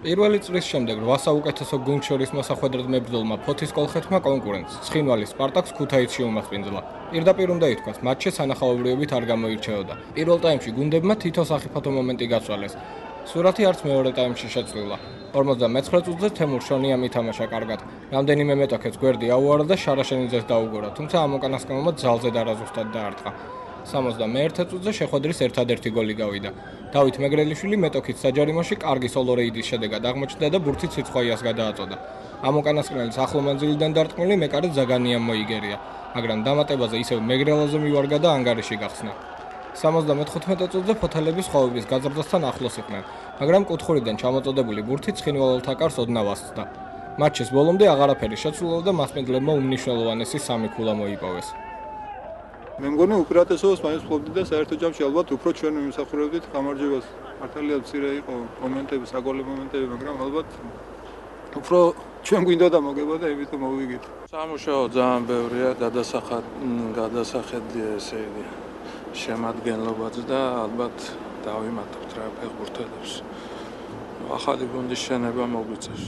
პირველი წრის შემდეგ 8 საუკეთესო გუნდს შორის მოსახვედრად მებრძოლმა ფოთის კოლხეთმა კონკურენტს ცხინვალის სპარტაკს ქუთაისში უმასპინძლა. პირდაპირ უნდა ითქვას, მატჩზე სანახაობრივობით არ გამოირჩეოდა. პირველ ტაიმში გუნდებმა თითო სახიფათო მომენტი გაცვალეს. სურათი არც მეორე ტაიმში შეცვლილა. 59 წუთზე თემურ შონიამ ითამაშა კარგად. რამდენიმე მეტოქეც გვერდი აუარა და შარაშენიძეს დაუგორა, თუმცა ამ უკანასკნელმა ძალზე დარაზუსტად დაარტყა. 71 წუთზე შეხვედრის ერთადერთი გოლი გავიდა. დავით მეგრელიშვილი მეტოქით საჯარიმოში კარგი სოლო რეიდის შედეგად აღმოჩნდა და ბურთით სიცხვაიას გადააწოდა. ამ უკანასკნელის ახლო მანძილიდან დარტყმული მეკარე ზაგანიამ მოიგერია, მაგრამ დამატებაზე ისევ მეგრელაძე მივარგა და ანგარიში გახსნა. 75 წუთზე ფოთელები სხვაობის გაზრდასთან ახლოს იყვნენ, მაგრამ კუთხურიდან ჩამოწოდებული ბურთი ცხინვალელთა კარს ოდნავ ასწდა. მატჩის ბოლომდე აღარაფერი შეცვლილა და მასპინძლებმა უმნიშვნელოვანესი 3 ქულა მოიპოვეს. მე მგონი უპირატესობას მაინც ვფლობდი და საერთო ჯამში ალბათ უფრო ჩვენ ვიმსახურებდით გამარჯვებას. მართალია მცირე იყო მომენტები, საგოლე მომენტები, მაგრამ ალბათ უფრო ჩვენ გვინდა და მოგებოდა, ამიტომ მოვიგეთ. სამუშაო ძალიან ბევრია, გადასახედია ესე იგი შემადგენლობაც და ალბათ დავიმატებთ რა ფეხბურთელებს. ახალი გუნდის შენება მოგვიწევს.